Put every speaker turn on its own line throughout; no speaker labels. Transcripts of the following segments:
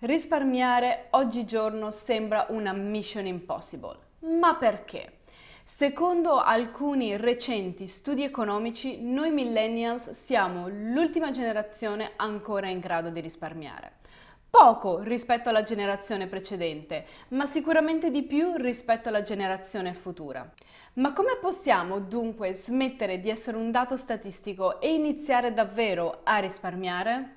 Risparmiare oggigiorno sembra una mission impossible. Ma perché? Secondo alcuni recenti studi economici, noi millennials siamo l'ultima generazione ancora in grado di risparmiare. Poco rispetto alla generazione precedente, ma sicuramente di più rispetto alla generazione futura. Ma come possiamo dunque smettere di essere un dato statistico e iniziare davvero a risparmiare?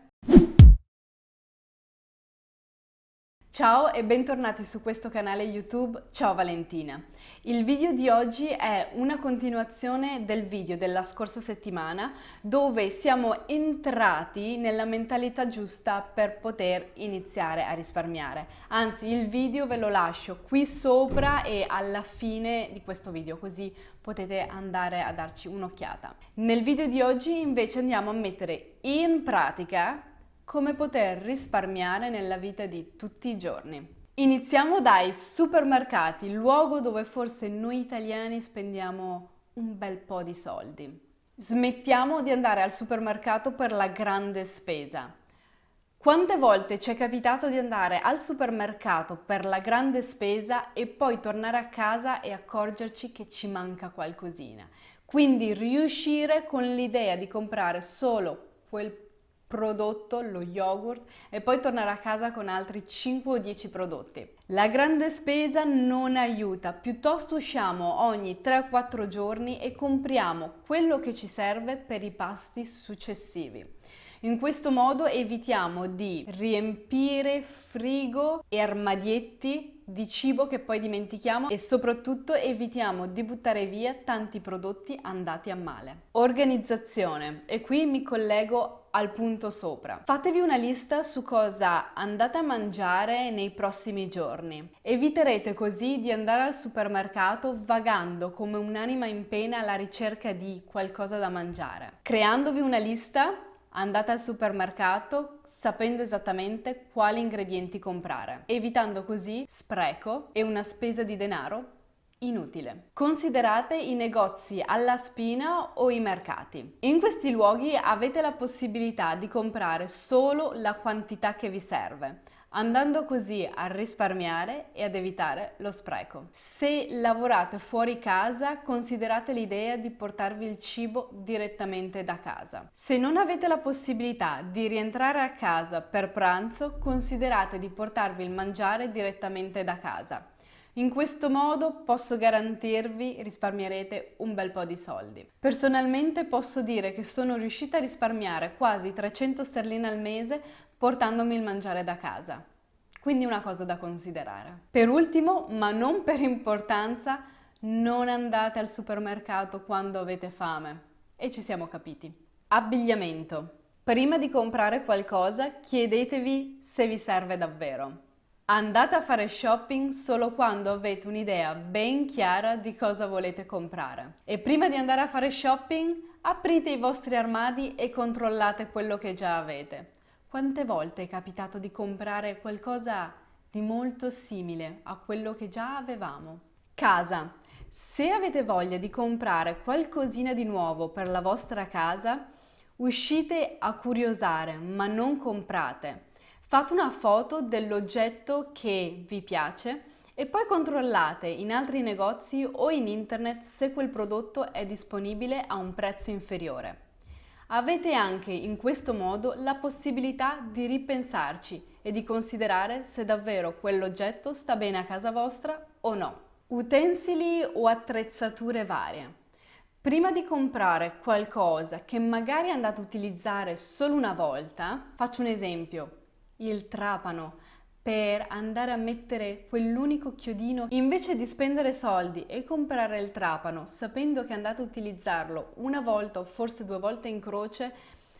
Ciao e bentornati su questo canale YouTube. Ciao Valentina. Il video di oggi è una continuazione del video della scorsa settimana dove siamo entrati nella mentalità giusta per poter iniziare a risparmiare. Anzi, il video ve lo lascio qui sopra e alla fine di questo video, così potete andare a darci un'occhiata. Nel video di oggi invece andiamo a mettere in pratica come poter risparmiare nella vita di tutti i giorni. Iniziamo dai supermercati, il luogo dove forse noi italiani spendiamo un bel po' di soldi. Smettiamo di andare al supermercato per la grande spesa. Quante volte ci è capitato di andare al supermercato per la grande spesa e poi tornare a casa e accorgerci che ci manca qualcosina? Quindi riuscire con l'idea di comprare solo quel prodotto, lo yogurt, e poi tornare a casa con altri 5 o 10 prodotti. La grande spesa non aiuta, piuttosto usciamo ogni 3-4 giorni e compriamo quello che ci serve per i pasti successivi. In questo modo evitiamo di riempire frigo e armadietti di cibo che poi dimentichiamo e soprattutto evitiamo di buttare via tanti prodotti andati a male. Organizzazione. E qui mi collego al punto sopra. Fatevi una lista su cosa andate a mangiare nei prossimi giorni. Eviterete così di andare al supermercato vagando come un'anima in pena alla ricerca di qualcosa da mangiare. Creandovi una lista, andate al supermercato sapendo esattamente quali ingredienti comprare, evitando così spreco e una spesa di denaro inutile. Considerate i negozi alla spina o i mercati. In questi luoghi avete la possibilità di comprare solo la quantità che vi serve, andando così a risparmiare e ad evitare lo spreco. Se lavorate fuori casa, considerate l'idea di portarvi il cibo direttamente da casa. Se non avete la possibilità di rientrare a casa per pranzo, considerate di portarvi il mangiare direttamente da casa. In questo modo posso garantirvi risparmierete un bel po' di soldi. Personalmente posso dire che sono riuscita a risparmiare quasi 300 sterline al mese portandomi il mangiare da casa. Quindi una cosa da considerare. Per ultimo, ma non per importanza, non andate al supermercato quando avete fame. E ci siamo capiti. Abbigliamento. Prima di comprare qualcosa, chiedetevi se vi serve davvero. Andate a fare shopping solo quando avete un'idea ben chiara di cosa volete comprare. E prima di andare a fare shopping, aprite i vostri armadi e controllate quello che già avete. Quante volte è capitato di comprare qualcosa di molto simile a quello che già avevamo? Casa. Se avete voglia di comprare qualcosina di nuovo per la vostra casa, uscite a curiosare, ma non comprate. Fate una foto dell'oggetto che vi piace e poi controllate in altri negozi o in internet se quel prodotto è disponibile a un prezzo inferiore. Avete anche in questo modo la possibilità di ripensarci e di considerare se davvero quell'oggetto sta bene a casa vostra o no. Utensili o attrezzature varie. Prima di comprare qualcosa che magari andate a utilizzare solo una volta, faccio un esempio. Il trapano per andare a mettere quell'unico chiodino, invece di spendere soldi e comprare il trapano sapendo che andate a utilizzarlo una volta o forse 2 volte in croce,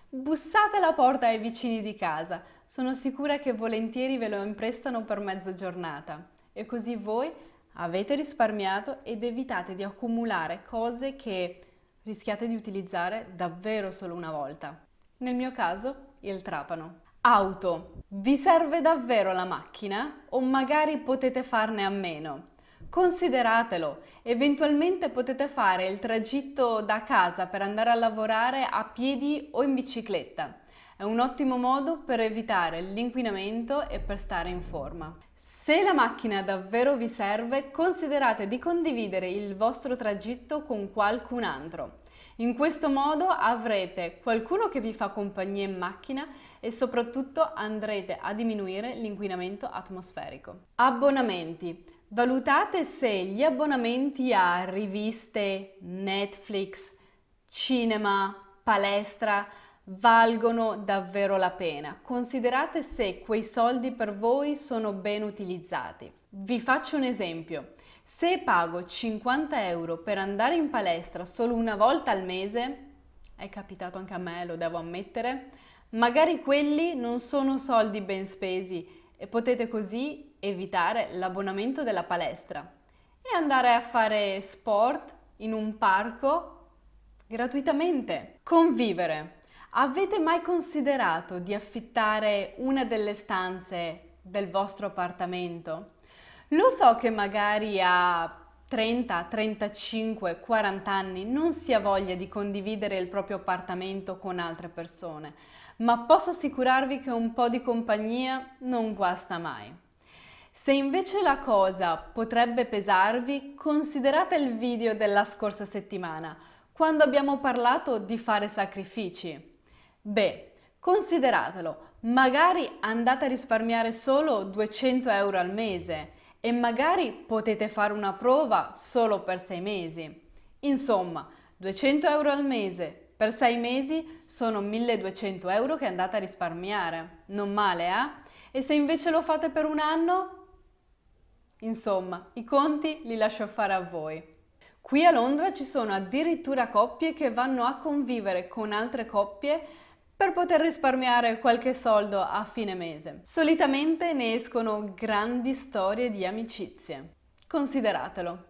bussate alla porta ai vicini di casa. Sono sicura che volentieri ve lo imprestano per mezza giornata e così voi avete risparmiato ed evitate di accumulare cose che rischiate di utilizzare davvero solo una volta. Nel mio caso, il trapano. Auto. Vi serve davvero la macchina o magari potete farne a meno? Consideratelo, eventualmente potete fare il tragitto da casa per andare a lavorare a piedi o in bicicletta. È un ottimo modo per evitare l'inquinamento e per stare in forma. Se la macchina davvero vi serve, considerate di condividere il vostro tragitto con qualcun altro. In questo modo avrete qualcuno che vi fa compagnia in macchina e soprattutto andrete a diminuire l'inquinamento atmosferico. Abbonamenti. Valutate se gli abbonamenti a riviste, Netflix, cinema, palestra valgono davvero la pena. Considerate se quei soldi per voi sono ben utilizzati. Vi faccio un esempio. Se pago 50 euro per andare in palestra solo una volta al mese, è capitato anche a me, lo devo ammettere, magari quelli non sono soldi ben spesi e potete così evitare l'abbonamento della palestra e andare a fare sport in un parco gratuitamente. Convivere. Avete mai considerato di affittare una delle stanze del vostro appartamento? Lo so che magari a 30, 35, 40 anni non si ha voglia di condividere il proprio appartamento con altre persone, ma posso assicurarvi che un po' di compagnia non guasta mai. Se invece la cosa potrebbe pesarvi, considerate il video della scorsa settimana, quando abbiamo parlato di fare sacrifici. Beh, consideratelo, magari andate a risparmiare solo 200 euro al mese e magari potete fare una prova solo per 6 mesi. Insomma, 200 euro al mese per 6 mesi sono 1200 euro che andate a risparmiare. Non male, eh? E se invece lo fate per un anno? Insomma, i conti li lascio fare a voi. Qui a Londra ci sono addirittura coppie che vanno a convivere con altre coppie per poter risparmiare qualche soldo a fine mese. Solitamente ne escono grandi storie di amicizie. Consideratelo.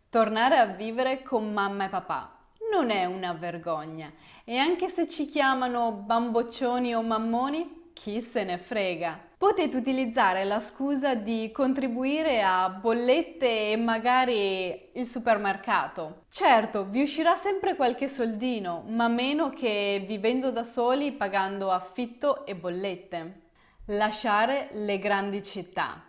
Tornare a vivere con mamma e papà non è una vergogna e anche se ci chiamano bamboccioni o mammoni, chi se ne frega. Potete utilizzare la scusa di contribuire a bollette e magari il supermercato. Certo, vi uscirà sempre qualche soldino, ma meno che vivendo da soli pagando affitto e bollette. Lasciare le grandi città.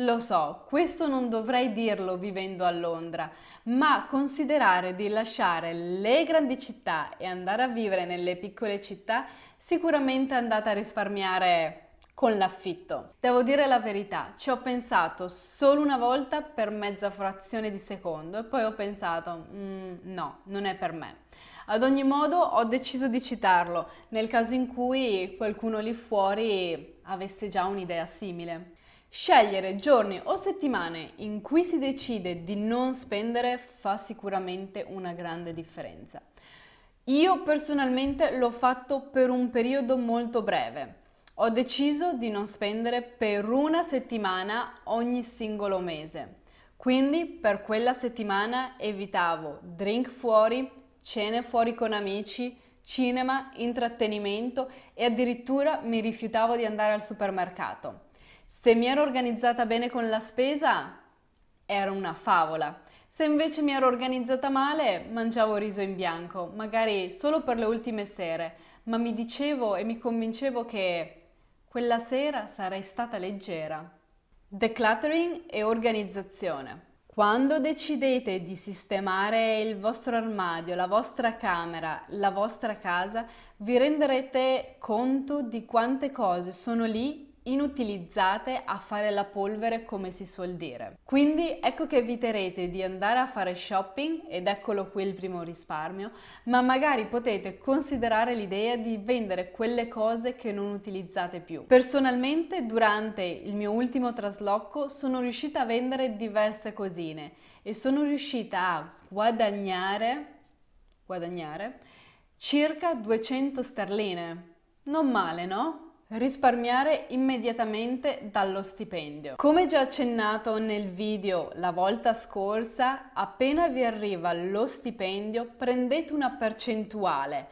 Lo so, questo non dovrei dirlo vivendo a Londra, ma considerare di lasciare le grandi città e andare a vivere nelle piccole città sicuramente andate a risparmiare con l'affitto. Devo dire la verità, ci ho pensato solo una volta per mezza frazione di secondo e poi ho pensato, no, non è per me. Ad ogni modo ho deciso di citarlo, nel caso in cui qualcuno lì fuori avesse già un'idea simile. Scegliere giorni o settimane in cui si decide di non spendere fa sicuramente una grande differenza. Io personalmente l'ho fatto per un periodo molto breve. Ho deciso di non spendere per una settimana ogni singolo mese. Quindi per quella settimana evitavo drink fuori, cene fuori con amici, cinema, intrattenimento e addirittura mi rifiutavo di andare al supermercato. Se mi ero organizzata bene con la spesa, era una favola. Se invece mi ero organizzata male, mangiavo riso in bianco, magari solo per le ultime sere, ma mi dicevo e mi convincevo che quella sera sarei stata leggera. Decluttering e organizzazione. Quando decidete di sistemare il vostro armadio, la vostra camera, la vostra casa, vi renderete conto di quante cose sono lì inutilizzate a fare la polvere, come si suol dire. Quindi ecco che eviterete di andare a fare shopping, ed eccolo qui il primo risparmio, ma magari potete considerare l'idea di vendere quelle cose che non utilizzate più. Personalmente, durante il mio ultimo trasloco, sono riuscita a vendere diverse cosine e sono riuscita a guadagnare circa 200 sterline. Non male, no? Risparmiare immediatamente dallo stipendio. Come già accennato nel video la volta scorsa, appena vi arriva lo stipendio, prendete una percentuale,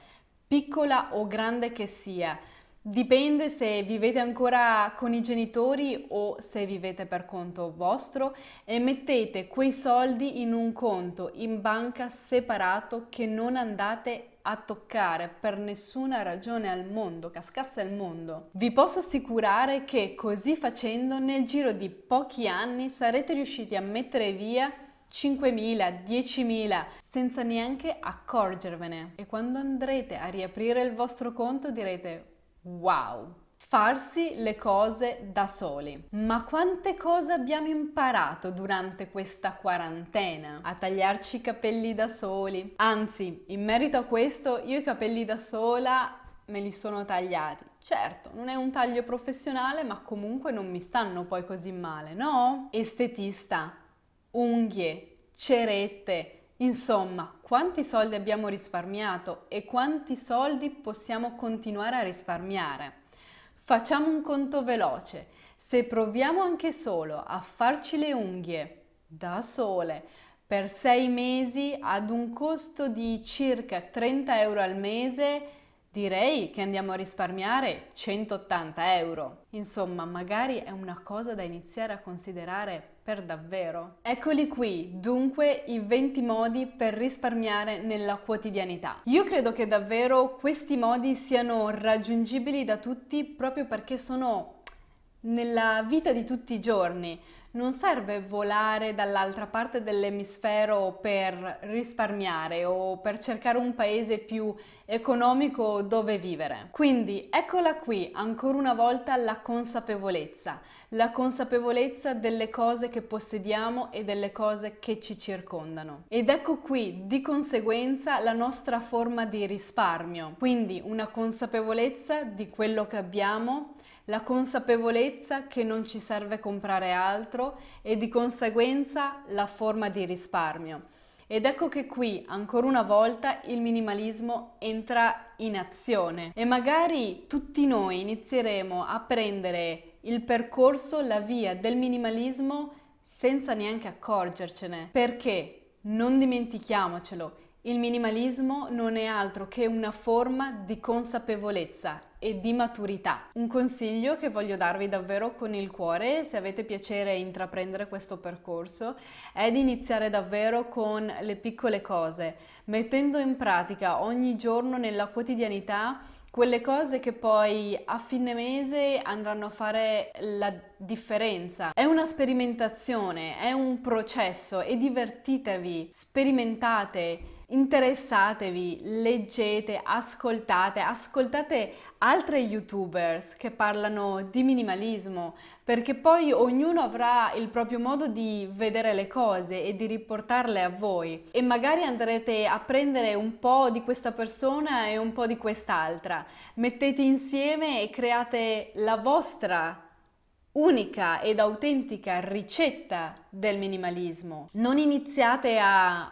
piccola o grande che sia, Dipende se vivete ancora con i genitori o se vivete per conto vostro e mettete quei soldi in un conto in banca separato che non andate a toccare per nessuna ragione al mondo, cascasse il mondo. Vi posso assicurare che così facendo nel giro di pochi anni sarete riusciti a mettere via 5.000, 10.000 senza neanche accorgervene e quando andrete a riaprire il vostro conto direte wow, farsi le cose da soli. Ma quante cose abbiamo imparato durante questa quarantena? A tagliarci i capelli da soli. Anzi, in merito a questo, io i capelli da sola me li sono tagliati. Certo, non è un taglio professionale, ma comunque non mi stanno poi così male, no? Estetista, unghie, cerette. Insomma, quanti soldi abbiamo risparmiato e quanti soldi possiamo continuare a risparmiare? Facciamo un conto veloce. Se proviamo anche solo a farci le unghie da sole per 6 mesi ad un costo di circa 30 euro al mese, direi che andiamo a risparmiare 180 euro. Insomma, magari è una cosa da iniziare a considerare per davvero. Eccoli qui, dunque, i 20 modi per risparmiare nella quotidianità. Io credo che davvero questi modi siano raggiungibili da tutti proprio perché sono nella vita di tutti i giorni. Non serve volare dall'altra parte dell'emisfero per risparmiare o per cercare un paese più economico dove vivere. Quindi eccola qui ancora una volta la consapevolezza delle cose che possediamo e delle cose che ci circondano. Ed ecco qui di conseguenza la nostra forma di risparmio, quindi una consapevolezza di quello che abbiamo, la consapevolezza che non ci serve comprare altro e di conseguenza la forma di risparmio. Ed ecco che qui, ancora una volta, il minimalismo entra in azione e magari tutti noi inizieremo a prendere il percorso, la via del minimalismo senza neanche accorgercene. Perché, non dimentichiamocelo, il minimalismo non è altro che una forma di consapevolezza e di maturità. Un consiglio che voglio darvi davvero con il cuore, se avete piacere intraprendere questo percorso, è di iniziare davvero con le piccole cose, mettendo in pratica ogni giorno nella quotidianità quelle cose che poi a fine mese andranno a fare la differenza. È una sperimentazione, è un processo e divertitevi, sperimentate, interessatevi, leggete, ascoltate altre YouTubers che parlano di minimalismo, perché poi ognuno avrà il proprio modo di vedere le cose e di riportarle a voi e magari andrete a prendere un po' di questa persona e un po' di quest'altra. Mettete insieme e create la vostra unica ed autentica ricetta del minimalismo. Non iniziate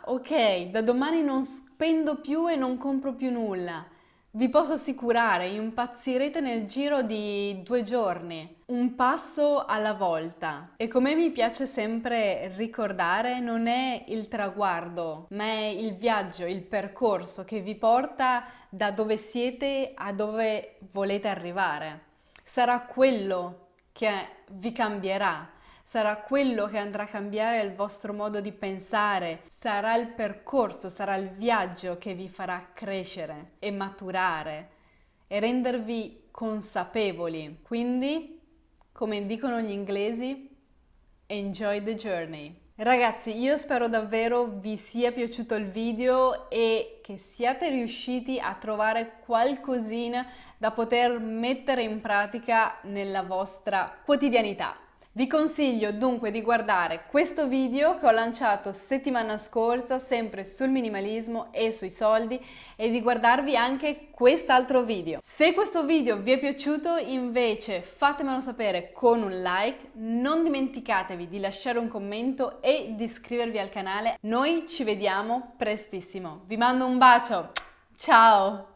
ok, da domani non spendo più e non compro più nulla. Vi posso assicurare, impazzirete nel giro di 2 giorni, un passo alla volta. E come mi piace sempre ricordare, non è il traguardo, ma è il viaggio, il percorso che vi porta da dove siete a dove volete arrivare. Sarà quello che vi cambierà, sarà quello che andrà a cambiare il vostro modo di pensare, sarà il percorso, sarà il viaggio che vi farà crescere e maturare e rendervi consapevoli. Quindi, come dicono gli inglesi, enjoy the journey. Ragazzi, io spero davvero vi sia piaciuto il video e che siate riusciti a trovare qualcosina da poter mettere in pratica nella vostra quotidianità. Vi consiglio dunque di guardare questo video che ho lanciato settimana scorsa sempre sul minimalismo e sui soldi e di guardarvi anche quest'altro video. Se questo video vi è piaciuto invece fatemelo sapere con un like, non dimenticatevi di lasciare un commento e di iscrivervi al canale. Noi ci vediamo prestissimo. Vi mando un bacio, ciao!